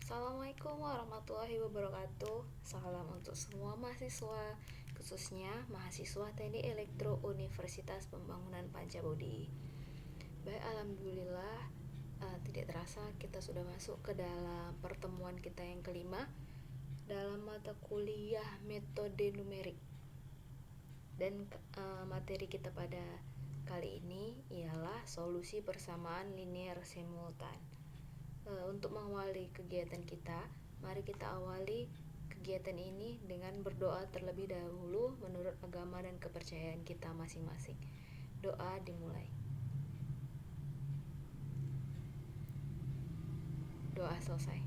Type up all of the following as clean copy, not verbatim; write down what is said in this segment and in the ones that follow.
Assalamualaikum warahmatullahi wabarakatuh. Salam untuk semua mahasiswa, khususnya mahasiswa Teknik Elektro Universitas Pembangunan Pancabudi. Baik, alhamdulillah, tidak terasa kita sudah masuk ke dalam pertemuan kita yang kelima dalam mata kuliah metode numerik. Dan materi kita pada kali ini ialah solusi persamaan linear simultan. Untuk mengawali kegiatan kita, mari kita awali kegiatan ini dengan berdoa terlebih dahulu menurut agama dan kepercayaan kita masing-masing. Doa dimulai. Doa selesai.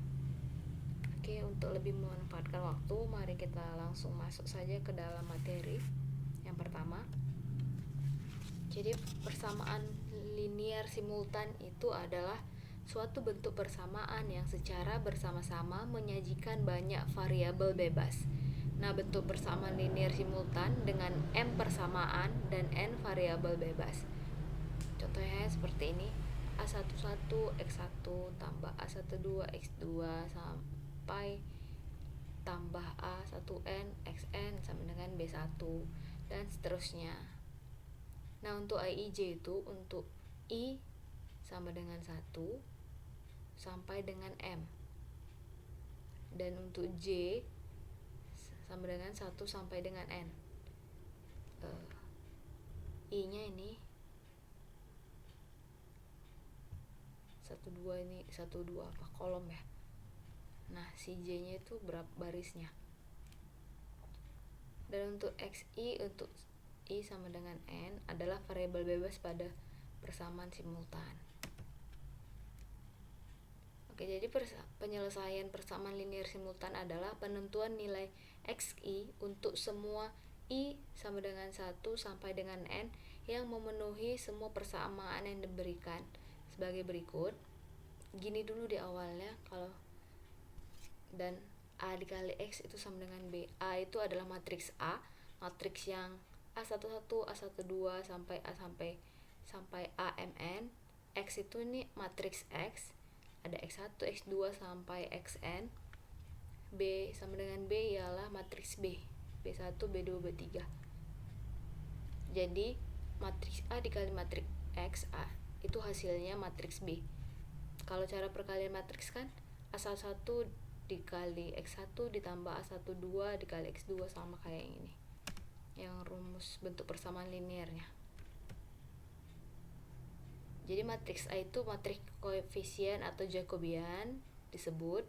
Oke, untuk lebih memanfaatkan waktu, mari kita langsung masuk saja ke dalam materi. Yang pertama, jadi persamaan linear simultan itu adalah suatu bentuk persamaan yang secara bersama-sama menyajikan banyak variabel bebas. Nah, bentuk persamaan linear simultan dengan M persamaan dan N variabel bebas. Contohnya seperti ini: A11 X1 tambah A12 X2 sampai tambah A1N XN sama dengan B1 dan seterusnya. Nah, untuk IIJ itu untuk I sama dengan 1 sampai dengan M, dan untuk J sama dengan 1 sampai dengan N. I nya ini 12, ini 12 apa kolom ya. Nah, si J nya itu berapa barisnya. Dan untuk XI, untuk I sama dengan N adalah variabel bebas pada persamaan simultan. Oke, jadi penyelesaian persamaan linear simultan adalah penentuan nilai XI untuk semua I sama dengan 1 sampai dengan N yang memenuhi semua persamaan yang diberikan sebagai berikut. Gini dulu di awalnya, kalau dan A dikali X itu sama dengan B. A itu adalah matriks A, matriks yang A11, A12 sampai A sampai AMN. X itu ini matriks X, ada X1, X2 sampai Xn. B sama dengan B ialah matriks B, B1, B2, B3. Jadi matriks A dikali matriks X, A itu hasilnya matriks B. Kalau cara perkalian matriks kan A11 dikali X1 ditambah A12 dikali X2 sama kayak yang ini, yang rumus bentuk persamaan linearnya. Jadi matriks A itu matriks koefisien atau Jacobian disebut,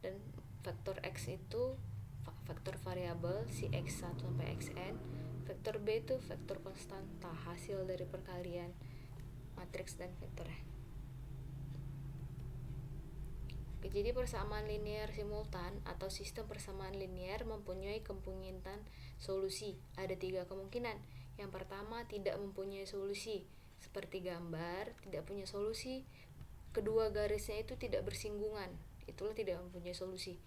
dan vektor X itu vektor variabel si X1 sampai Xn. Vektor B itu vektor konstanta hasil dari perkalian matriks dan vektornya. Oke, jadi persamaan linear simultan atau sistem persamaan linear mempunyai kemungkinan solusi. Ada 3 kemungkinan. Yang pertama, tidak mempunyai solusi, seperti gambar, tidak punya solusi. Kedua garisnya itu tidak bersinggungan, itulah tidak mempunyai solusi.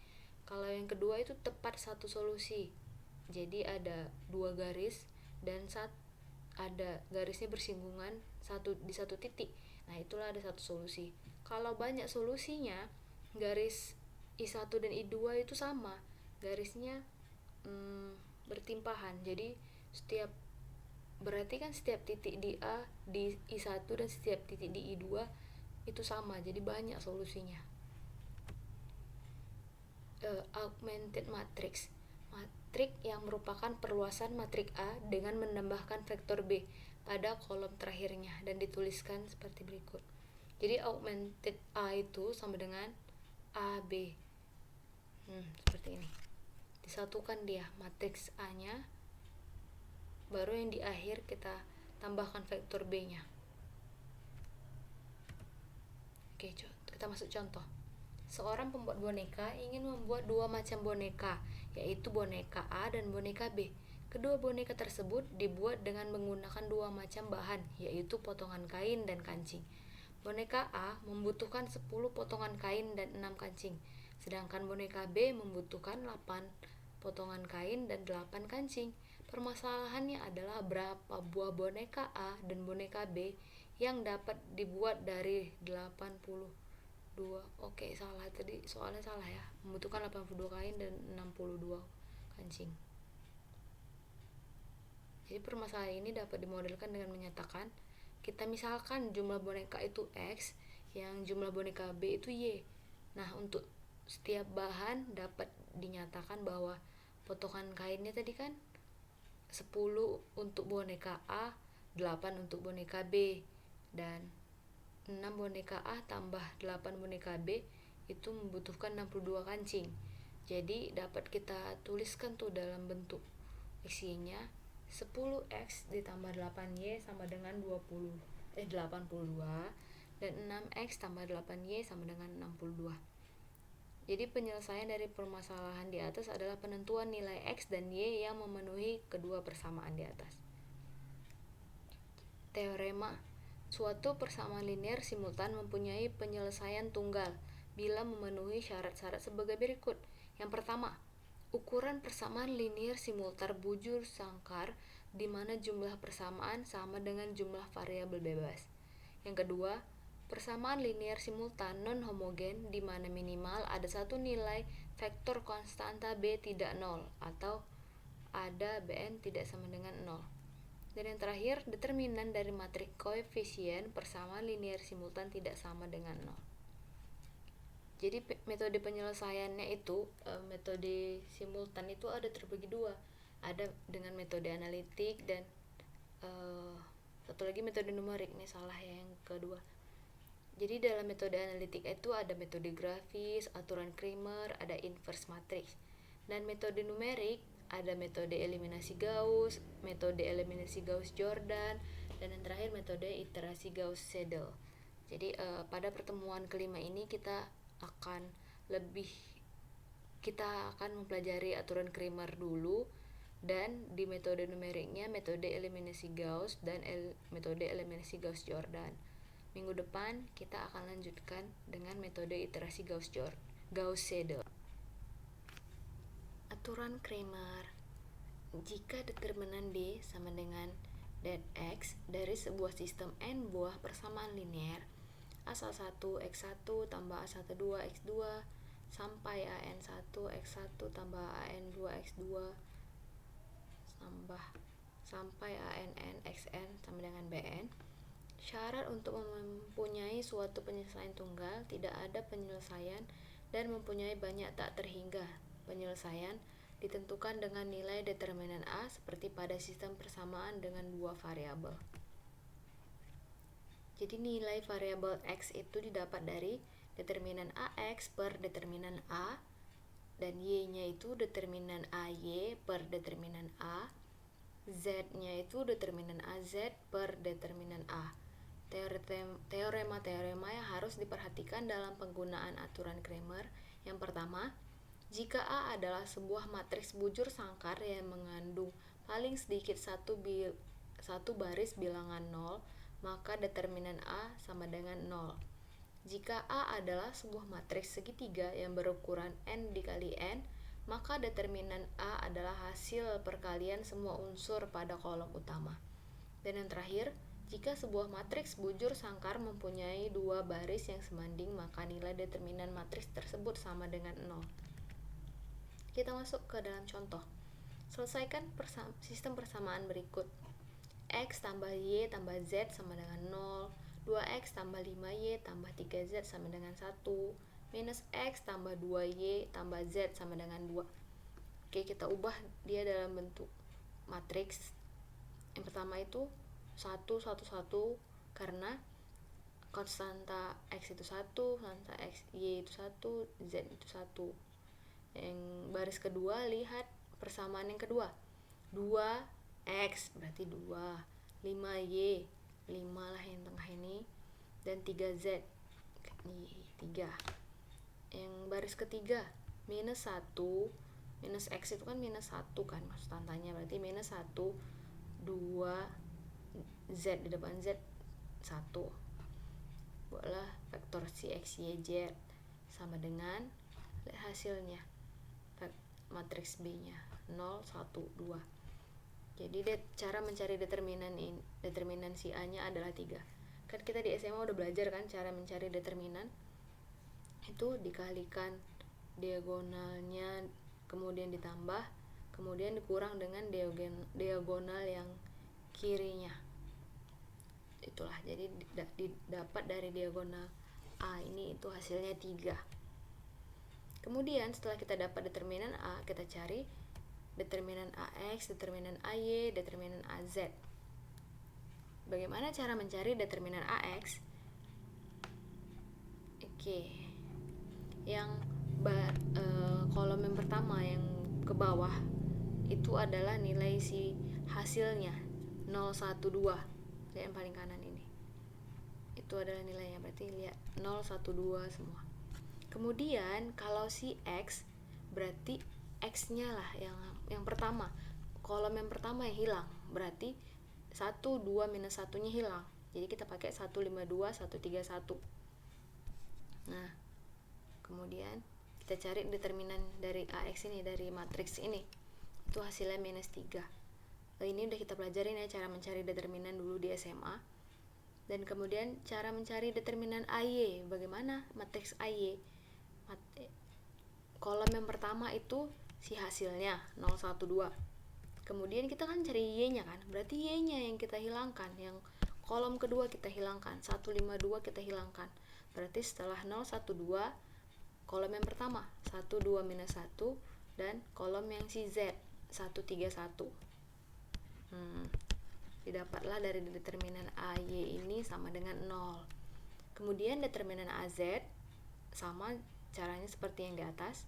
Kalau yang kedua itu tepat satu solusi, jadi ada 2 garis dan ada garisnya bersinggungan di satu titik. Nah, itulah ada satu solusi. Kalau banyak solusinya, garis I1 dan I2 itu sama, garisnya bertimpahan. Jadi berarti kan setiap titik di A di I1 dan setiap titik di I2 itu sama, jadi banyak solusinya. Augmented matrix, matriks yang merupakan perluasan matriks A dengan menambahkan vektor B pada kolom terakhirnya dan dituliskan seperti berikut. Jadi augmented A itu sama dengan AB, seperti ini. Disatukan dia matriks A nya, baru yang di akhir kita tambahkan vektor B nya. Oke, kita masuk contoh. Seorang pembuat boneka ingin membuat 2 macam boneka, yaitu boneka A dan boneka B. Kedua boneka tersebut dibuat dengan menggunakan 2 macam bahan, yaitu potongan kain dan kancing. Boneka A membutuhkan 10 potongan kain dan 6 kancing, sedangkan boneka B membutuhkan 8 potongan kain dan 8 kancing. Permasalahannya adalah berapa buah boneka A dan boneka B yang dapat dibuat dari 80 82. Oke, salah tadi soalnya salah ya. Membutuhkan 82 kain dan 62 kancing. Jadi permasalahan ini dapat dimodelkan dengan menyatakan kita misalkan jumlah boneka itu X, yang jumlah boneka B itu Y. Nah, untuk setiap bahan dapat dinyatakan bahwa potongan kainnya tadi kan 10 untuk boneka A, 8 untuk boneka B, dan 6 boneka A tambah 8 boneka B itu membutuhkan 62 kancing. Jadi dapat kita tuliskan tuh dalam bentuk X-nya 10X ditambah 8Y sama dengan 82, dan 6X tambah 8Y sama dengan 62. Jadi penyelesaian dari permasalahan di atas adalah penentuan nilai X dan Y yang memenuhi kedua persamaan di atas. Teorema: suatu persamaan linear simultan mempunyai penyelesaian tunggal bila memenuhi syarat-syarat sebagai berikut. Yang pertama, ukuran persamaan linear simultan bujur sangkar di mana jumlah persamaan sama dengan jumlah variabel bebas. Yang kedua, persamaan linear simultan non homogen di mana minimal ada satu nilai vektor konstanta B tidak nol atau ada Bn tidak sama dengan 0. Dan yang terakhir, determinan dari matriks koefisien persamaan linear simultan tidak sama dengan 0. Jadi metode penyelesaiannya itu, metode simultan itu ada terbagi dua. Ada dengan metode analitik dan satu lagi metode numerik. Ini salah ya, yang kedua. Jadi dalam metode analitik itu ada metode grafis, aturan Cramer, ada inverse matrix. Dan metode numerik ada metode eliminasi Gauss, metode eliminasi Gauss-Jordan, dan yang terakhir metode iterasi Gauss-Seidel. Jadi pada pertemuan kelima ini kita akan mempelajari aturan Cramer dulu, dan di metode numeriknya metode eliminasi Gauss dan metode eliminasi Gauss-Jordan. Minggu depan kita akan lanjutkan dengan metode iterasi Gauss-Seidel. Aturan Cramer: jika determinan B sama dengan det X dari sebuah sistem n buah persamaan linear A11 X1 tambah A12 X2 sampai AN1 X1 tambah AN2 X2 sampai ANN XN sama dengan BN, syarat untuk mempunyai suatu penyelesaian tunggal tidak ada penyelesaian dan mempunyai banyak tak terhingga penyelesaian ditentukan dengan nilai determinan A seperti pada sistem persamaan dengan dua variabel. Jadi nilai variabel X itu didapat dari determinan AX per determinan A, dan Y-nya itu determinan AY per determinan A, Z-nya itu determinan AZ per determinan A. Teorema-teorema yang harus diperhatikan dalam penggunaan aturan Cramer. Yang pertama, jika A adalah sebuah matriks bujur sangkar yang mengandung paling sedikit satu baris bilangan 0, maka determinan A sama dengan 0. Jika A adalah sebuah matriks segitiga yang berukuran n dikali n, maka determinan A adalah hasil perkalian semua unsur pada kolom utama. Dan yang terakhir, jika sebuah matriks bujur sangkar mempunyai dua baris yang sebanding, maka nilai determinan matriks tersebut sama dengan 0. Kita masuk ke dalam contoh. Selesaikan sistem persamaan berikut. X tambah Y tambah Z sama dengan 0, 2X tambah 5Y tambah 3Z sama dengan 1, minus X tambah 2Y tambah Z sama dengan 2. Oke, kita ubah dia dalam bentuk matriks. Yang pertama itu 1, 1, 1, karena konstanta X itu 1, konstanta X, Y itu 1, Z itu 1. Yang baris kedua, lihat persamaan yang kedua. 2X berarti 2, 5Y, 5 lah yang tengah ini, dan 3Z, 3. Yang baris ketiga, minus 1, minus X itu kan minus 1 kan konstantanya, berarti minus 1, 2, Z di depan Z 1. Buatlah vektor si X, Y, Z sama dengan hasilnya matriks B-nya 0, 1, 2. Jadi cara mencari determinan si A-nya adalah 3. Kan kita di SMA udah belajar kan cara mencari determinan. itu dikalikan diagonalnya, kemudian ditambah, kemudian dikurang dengan diagonal yang kirinya. Itulah, jadi didapat dari diagonal A ini itu hasilnya 3. Kemudian setelah kita dapat determinan A, kita cari determinan AX, determinan AY, determinan AZ. Bagaimana cara mencari determinan AX? Oke. Yang kolom yang pertama yang ke bawah itu adalah nilai si hasilnya 0, 1, 2. Lihat yang paling kanan ini. Itu adalah nilainya, berarti lihat 0, 1, 2 semua. Kemudian kalau si X, berarti X-nya lah yang pertama. Kolom yang pertama yang hilang, berarti 1, 2 minus 1-nya hilang. Jadi kita pakai 152, 131. Nah, kemudian kita cari determinan dari AX ini, dari matriks ini. Itu hasilnya minus 3. Ini udah kita pelajarin ya, cara mencari determinan dulu di SMA. Dan kemudian cara mencari determinan AY. Bagaimana matriks AY? Kolom yang pertama itu si hasilnya 0, 1, 2. Kemudian kita kan cari Y-nya kan, berarti Y-nya yang kita hilangkan. Yang kolom kedua kita hilangkan, 152 kita hilangkan. Berarti setelah 0, 1, 2, kolom yang pertama 1, 2 minus 1, dan kolom yang si Z 1, 3, 1. Didapatlah dari determinan AY ini sama dengan 0. Kemudian determinan AZ sama caranya seperti yang di atas.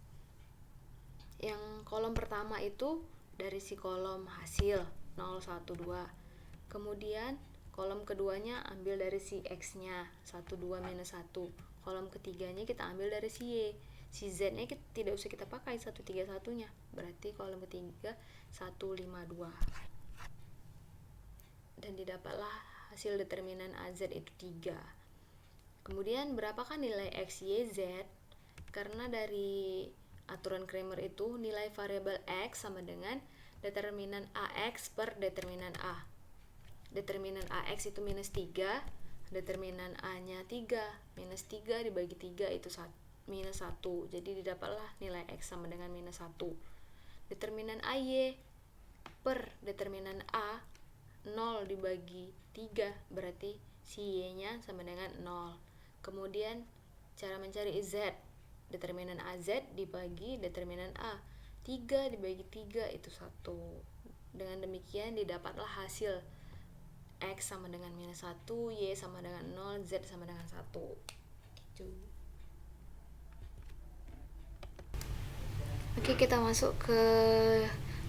Yang kolom pertama itu dari si kolom hasil 0, 1, 2. Kemudian kolom keduanya ambil dari si X-nya 1, 2 minus 1. Kolom ketiganya kita ambil dari si Y. Si Z-nya tidak usah kita pakai 131-nya. Berarti kolom ketiga 152. Dan didapatlah hasil determinan AZ itu 3. Kemudian berapakah nilai X, Y, Z? Karena dari aturan Cramer itu nilai variabel X sama dengan determinan AX per determinan A. Determinan AX itu minus 3, determinan A-nya 3, minus 3 dibagi 3 itu minus 1. Jadi didapatlah nilai X sama dengan minus 1. Determinan AY per determinan A 0 dibagi 3, berarti si Y-nya sama dengan 0. Kemudian cara mencari Z, determinan AZ dibagi determinan A, 3 dibagi 3 itu 1. Dengan demikian didapatlah hasil X sama dengan minus 1, Y sama dengan 0, Z sama dengan 1. Gitu. Oke, kita masuk ke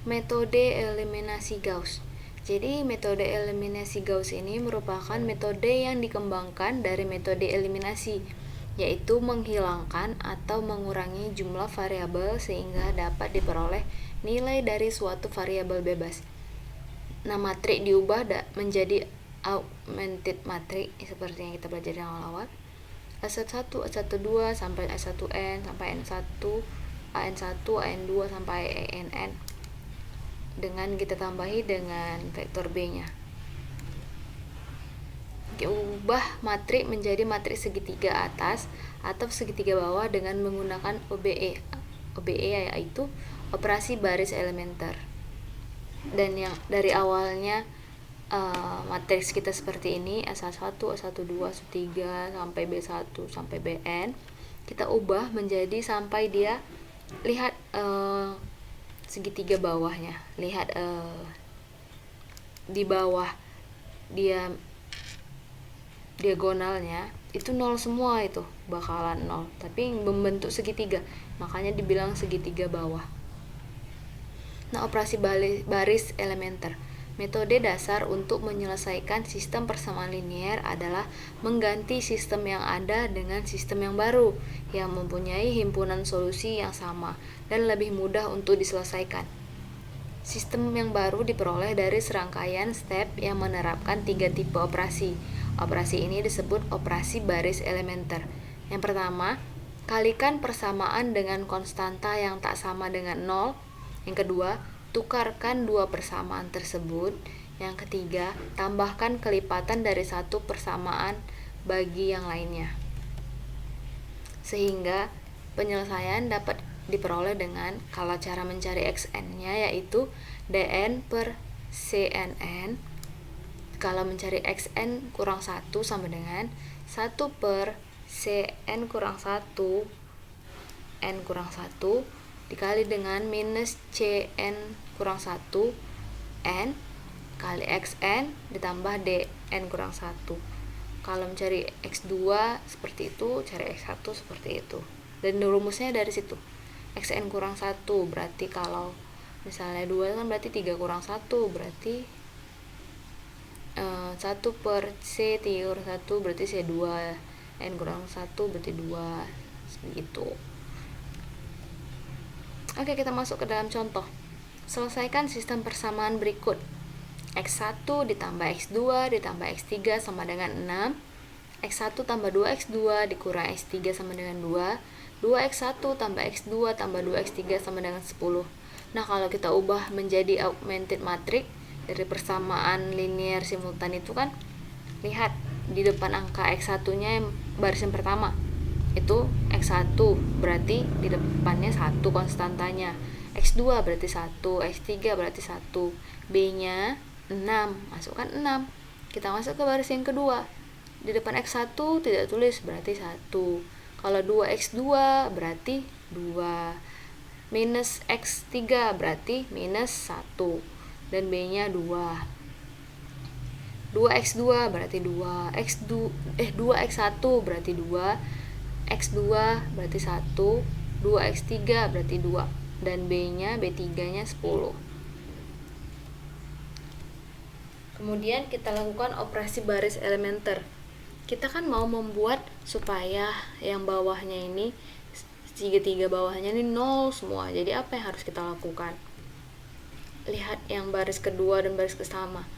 metode eliminasi Gauss. Jadi metode eliminasi Gauss ini merupakan metode yang dikembangkan dari metode eliminasi, yaitu menghilangkan atau mengurangi jumlah variabel sehingga dapat diperoleh nilai dari suatu variabel bebas. Nah, matrik diubah menjadi augmented matrix seperti yang kita pelajari awal-awal. S1, S12 sampai S1N sampai N1, AN1, AN2 sampai ANN dengan kita tambahi dengan vektor B-nya. Ubah matrik menjadi matrik segitiga atas atau segitiga bawah dengan menggunakan OBE. OBE yaitu operasi baris elementer. Dan yang dari awalnya matriks kita seperti ini, S1, S12, S3 sampai B1 sampai Bn, kita ubah menjadi sampai dia lihat segitiga bawahnya. Lihat di bawah dia diagonalnya itu 0 semua, itu bakalan 0, tapi membentuk segitiga, makanya dibilang segitiga bawah. Nah, operasi baris elementer. Metode dasar untuk menyelesaikan sistem persamaan linear adalah mengganti sistem yang ada dengan sistem yang baru yang mempunyai himpunan solusi yang sama dan lebih mudah untuk diselesaikan. Sistem yang baru diperoleh dari serangkaian step yang menerapkan 3 tipe operasi. Operasi ini disebut operasi baris elementer. Yang pertama, kalikan persamaan dengan konstanta yang tak sama dengan 0. Yang kedua, tukarkan dua persamaan tersebut. Yang ketiga, tambahkan kelipatan dari satu persamaan bagi yang lainnya. Sehingga penyelesaian dapat diperoleh dengan kalau cara mencari xn-nya yaitu dn per cnn. Kalau mencari xn kurang 1 sama dengan 1 per cn kurang 1 n kurang 1 dikali dengan minus cn kurang 1 n kali xn ditambah dn kurang 1. Kalau mencari x2 seperti itu, cari x1 seperti itu. Dan rumusnya dari situ. Xn kurang 1 berarti kalau misalnya 2 kan berarti 3 kurang 1 berarti 1 per C 3 kurang 1 berarti C2, N kurang 1 berarti 2, begitu. Oke, kita masuk ke dalam contoh. Selesaikan sistem persamaan berikut. X1 ditambah X2 ditambah X3 sama dengan 6. X1 tambah 2X2 dikurang X3 sama dengan 2. 2X1 tambah X2 tambah 2X3 sama dengan 10. Nah, kalau kita ubah menjadi augmented matrix dari persamaan linear simultan itu kan, lihat di depan angka X1 nya yang baris yang pertama itu X1 berarti di depannya 1 konstantanya, X2 berarti 1, X3 berarti 1, B nya 6, masukkan 6. Kita masuk ke baris yang kedua, di depan X1 tidak tulis berarti 1, kalau 2X2 berarti 2, minus X3 berarti minus 1, dan B nya 2. 2x2 berarti 2, 2x1 berarti 2, x2 berarti 1, 2x3 berarti 2, dan B3 nya 10. Kemudian kita lakukan operasi baris elementer. Kita kan mau membuat supaya yang bawahnya ini, segitiga bawahnya ini 0 semua. Jadi apa yang harus kita lakukan? Lihat yang baris kedua dan baris kesama.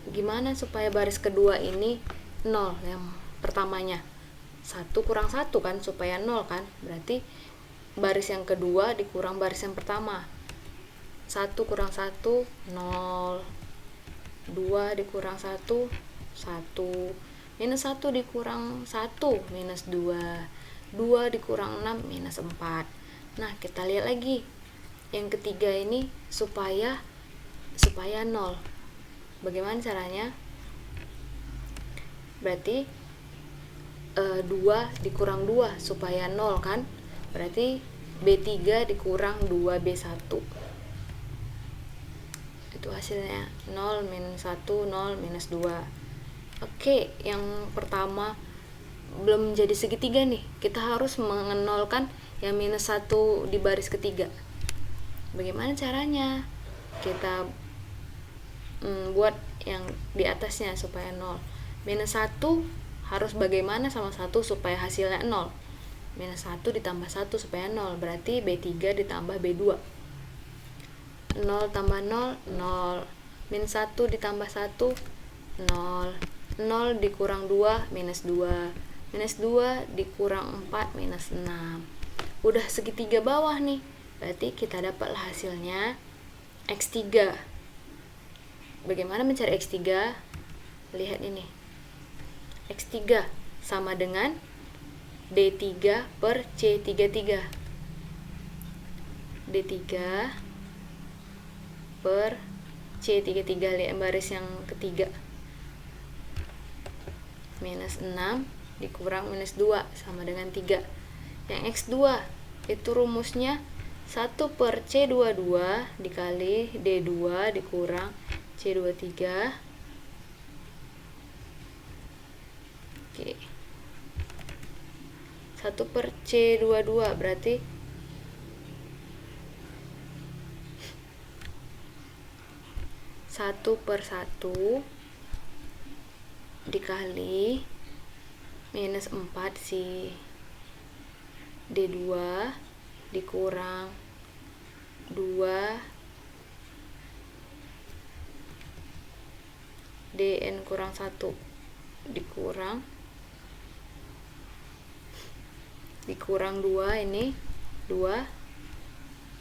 Gimana supaya baris kedua ini 0, yang pertamanya 1 kurang 1 kan, supaya 0 kan, berarti baris yang kedua dikurang baris yang pertama, 1 kurang 1 0, 2 dikurang 1 1, minus 1 dikurang 1 minus 2, 2 dikurang 6 minus 4. Nah, kita lihat lagi yang ketiga ini supaya 0. Bagaimana caranya? Berarti 2 dikurang 2 supaya 0 kan, berarti B3 dikurang 2B1, itu hasilnya 0 minus 1 0 minus 2. Oke, yang pertama belum jadi segitiga nih, kita harus mengenolkan yang minus 1 di baris ketiga. Bagaimana caranya? Kita buat yang di atasnya supaya 0. Minus 1 harus bagaimana sama 1 supaya hasilnya 0? Minus 1 ditambah 1 supaya 0, berarti B3 ditambah B2. 0 tambah 0, 0. Minus 1 ditambah 1, 0. 0 dikurang 2, minus 2. Minus 2 dikurang 4, minus 6. Udah segitiga bawah nih, berarti kita dapatlah hasilnya X3. Bagaimana mencari X3? Lihat ini. X3 sama dengan D3 per C33. D3 per C33, lihat baris yang ketiga. Minus 6 dikurang minus 2 sama dengan 3. Yang X2 itu rumusnya 1 per C22 dikali D2 dikurang C23. Oke. 1 per C22 berarti 1 per 1 dikali minus 4 si D2 dikurang 2 DN kurang 1 dikurang 2, ini 2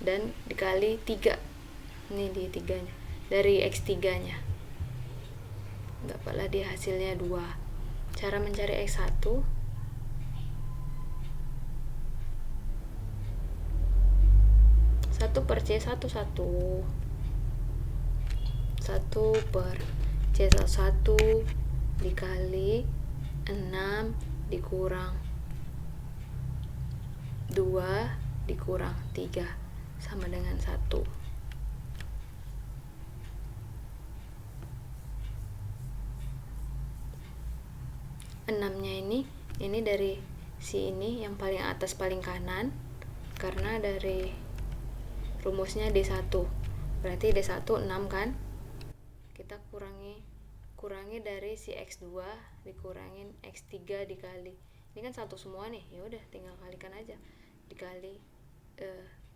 dan dikali 3, ini di 3 nya dari X3 nya, dapatlah dia hasilnya 2. Cara mencari X1, 1/C11, 1/C11 dikali 6 dikurang 2 dikurang 3 sama dengan 1. 6-nya ini dari si ini yang paling atas paling kanan, karena dari rumusnya D1, berarti D1 6 kan, kita kurangi dari si X2 dikurangin X3 dikali, ini kan satu semua nih, ya udah tinggal kalikan aja, dikali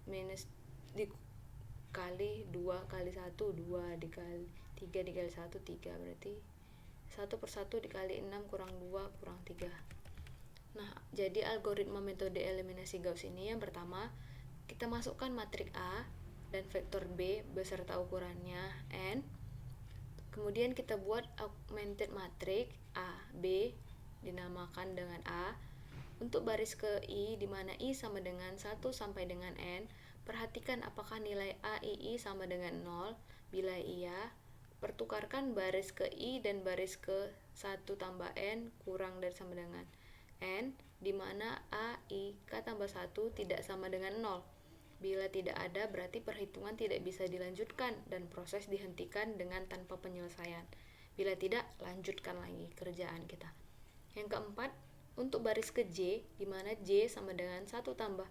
minus dikali 2 kali 1 2 dikali 3 dikali 1 3, berarti 1/1 dikali 6 kurang 2 kurang 3. Nah, jadi algoritma metode eliminasi Gauss ini, yang pertama kita masukkan matrik A dan vektor B beserta ukurannya N. Kemudian kita buat augmented matrix A, B dinamakan dengan A. Untuk baris ke I, di mana I sama dengan 1 sampai dengan N, perhatikan apakah nilai A, II sama dengan 0. Bila iya, pertukarkan baris ke I dan baris ke 1 tambah N kurang dari sama dengan N, di mana A, I, K tambah 1 tidak sama dengan 0. Bila tidak ada, berarti perhitungan tidak bisa dilanjutkan dan proses dihentikan dengan tanpa penyelesaian. Bila tidak, lanjutkan lagi kerjaan kita. Yang keempat, untuk baris ke J, di mana J sama dengan 1 tambah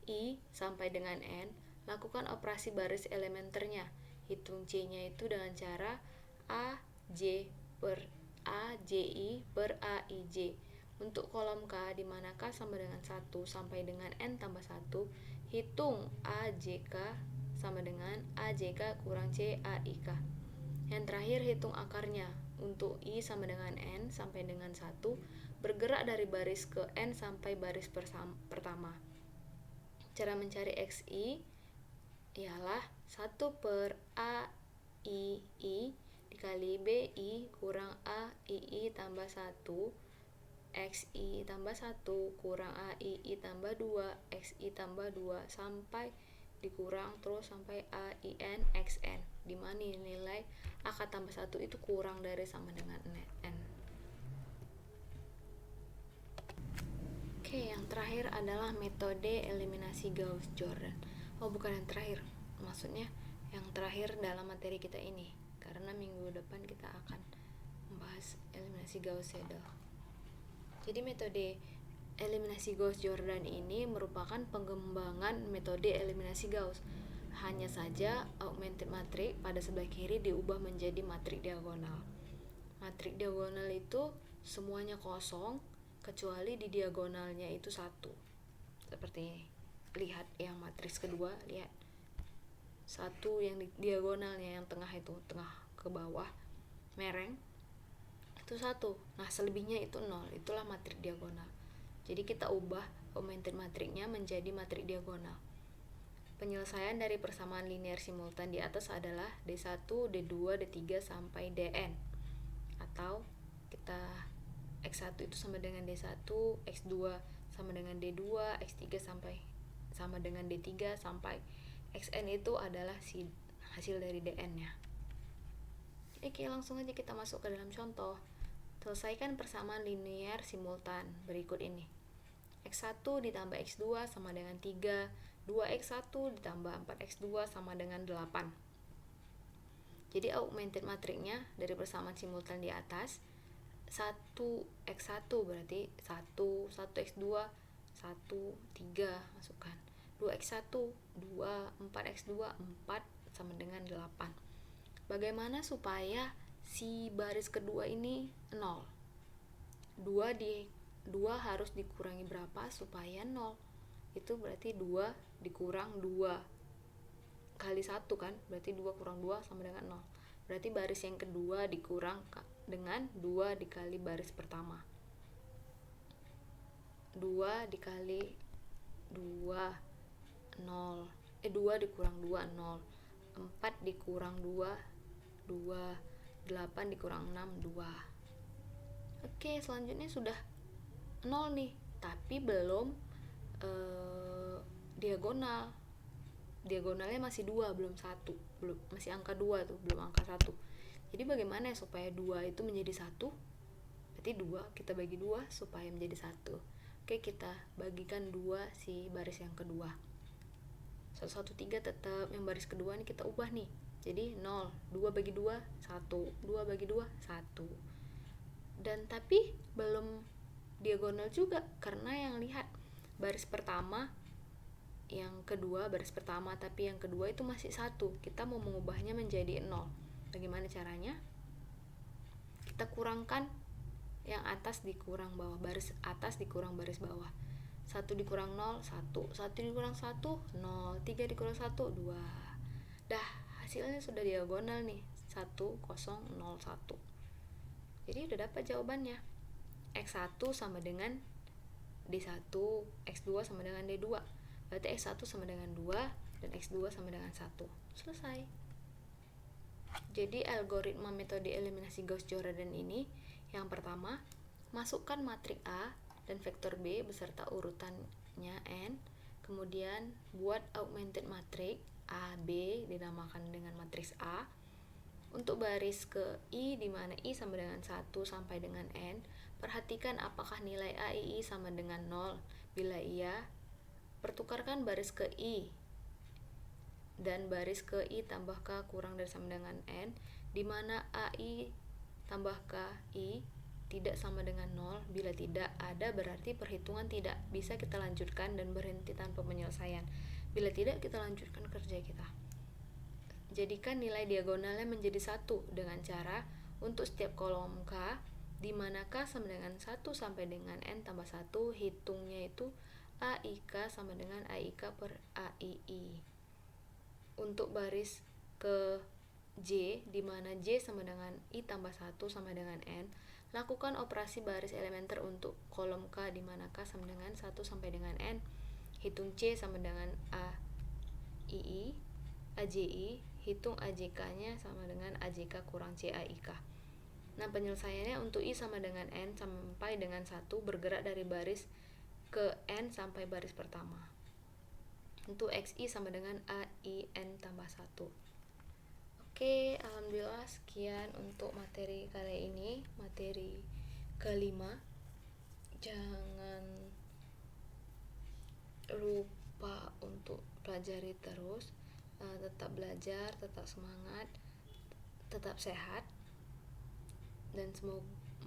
I sampai dengan N, lakukan operasi baris elementernya. Hitung J-nya itu dengan cara AJ per AJI per AIJ. Untuk kolom K, di mana K sama dengan 1 sampai dengan N tambah 1, hitung AJK sama dengan AJK kurang CAIK. Yang terakhir, hitung akarnya. Untuk I sama dengan N sampai dengan 1, bergerak dari baris ke N sampai baris pertama. Cara mencari XI ialah 1/AII dikali BI kurang AII tambah 1, XI tambah 1 kurang AII tambah 2, XI tambah 2 sampai dikurang terus sampai AIN XN, di mana nilai AK tambah 1 itu kurang dari sama dengan N. Oke, yang terakhir adalah metode eliminasi Gauss-Jordan. Oh, bukan yang terakhir, maksudnya yang terakhir dalam materi kita ini, karena minggu depan kita akan membahas eliminasi Gauss-Seidel. Jadi metode eliminasi Gauss-Jordan ini merupakan pengembangan metode eliminasi Gauss. Hanya saja augmented matrix pada sebelah kiri diubah menjadi matrik diagonal. Matrik diagonal itu semuanya kosong kecuali di diagonalnya itu 1. Seperti ini. Lihat yang matriks kedua, lihat. 1 yang di diagonalnya yang tengah itu, tengah ke bawah mereng itu 1. Nah, selebihnya itu 0. Itulah matrik diagonal. Jadi kita ubah augmented matrixnya menjadi matrik diagonal. Penyelesaian dari persamaan linear simultan di atas adalah D1, D2, D3 sampai Dn. Atau kita X1 itu sama dengan D1, X2 sama dengan D2, X3 sampai sama dengan D3 sampai Xn itu adalah si hasil dari Dn-nya. Oke, langsung aja kita masuk ke dalam contoh. Selesaikan persamaan linear simultan berikut ini. X1 ditambah X2 sama dengan 3, 2X1 ditambah 4X2 sama dengan 8. Jadi augmented matrixnya dari persamaan simultan di atas, 1x1 berarti 1, 1x2 1, 3 masukkan, 2x1 2, 4x2 4 sama dengan 8. Bagaimana supaya si baris kedua ini 0? 2 harus dikurangi berapa supaya 0? Itu berarti 2 dikurang 2 kali 1 kan, berarti 2 kurang 2 sama dengan 0. Berarti baris yang kedua dikurang dengan 2 dikali baris pertama. 2 dikali 2 0. 2 dikurang 2 0. 4 dikurang 2 2. 8 dikurang 6 2. Oke, selanjutnya sudah 0 nih, tapi belum diagonal. diagonalnya masih 2, belum 1, belum, masih angka 2 tuh, belum angka 1. Jadi bagaimana ya supaya 2 itu menjadi 1? Berarti 2 kita bagi 2 supaya menjadi 1. Oke, kita bagikan 2 si baris yang kedua. 113 tetap, yang baris kedua nih kita ubah nih. Jadi 0, 2 bagi 2, 1, 2 bagi 2, 1. Dan tapi belum diagonal juga, karena yang lihat baris pertama, yang kedua, baris pertama tapi yang kedua itu masih 1. Kita mau mengubahnya menjadi 0. Bagaimana caranya? Kita kurangkan yang atas dikurang bawah, baris atas dikurang baris bawah. 1 dikurang 0, 1, 1 dikurang 1, 0, 3 dikurang 1, 2. Dah, hasilnya sudah diagonal nih, 1, 0, 0, 1. Jadi udah dapat jawabannya. X1 sama dengan D1, X2 sama dengan D2. Berarti X1 sama dengan 2 dan X2 sama dengan 1. Selesai. Jadi algoritma metode eliminasi Gauss-Jordan ini, yang pertama, masukkan matrik A dan vektor B beserta urutannya n. Kemudian buat augmented matrix A, B dinamakan dengan matriks A. Untuk baris ke I, di mana I sama dengan 1 sampai dengan N, perhatikan apakah nilai A, I sama dengan 0. Bila iya, pertukarkan baris ke I dan baris ke I tambah K kurang dari sama dengan N, di mana AI tambah KI tidak sama dengan 0. Bila tidak ada, berarti perhitungan tidak bisa kita lanjutkan dan berhenti tanpa penyelesaian. Bila tidak, kita lanjutkan kerja kita. Jadikan nilai diagonalnya menjadi 1 dengan cara untuk setiap kolom K, di mana K sama dengan 1 sampai dengan N tambah 1, hitungnya itu AIK sama dengan AIK per AII. Untuk baris ke J, di mana J sama dengan I tambah 1 sama dengan N, lakukan operasi baris elementer untuk kolom K, di mana K sama dengan 1 sampai dengan N, hitung C sama dengan AII, AJI, hitung AJK-nya sama dengan AJK kurang CAIK. Nah, penyelesaiannya untuk I sama dengan N sampai dengan 1 bergerak dari baris ke N sampai baris pertama. Untuk XI sama dengan AIN tambah 1. Oke, alhamdulillah sekian untuk materi kali ini, materi kelima. Jangan lupa untuk pelajari terus. Tetap belajar, tetap semangat, tetap sehat, dan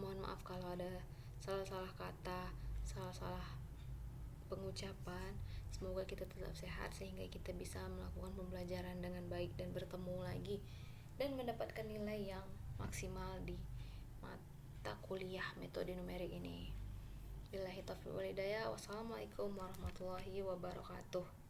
mohon maaf kalau ada salah-salah kata, salah-salah pengucapan. Semoga kita tetap sehat sehingga kita bisa melakukan pembelajaran dengan baik dan bertemu lagi dan mendapatkan nilai yang maksimal di mata kuliah metode numerik ini. Billahi taufiq wal hidayah. Wassalamualaikum warahmatullahi wabarakatuh.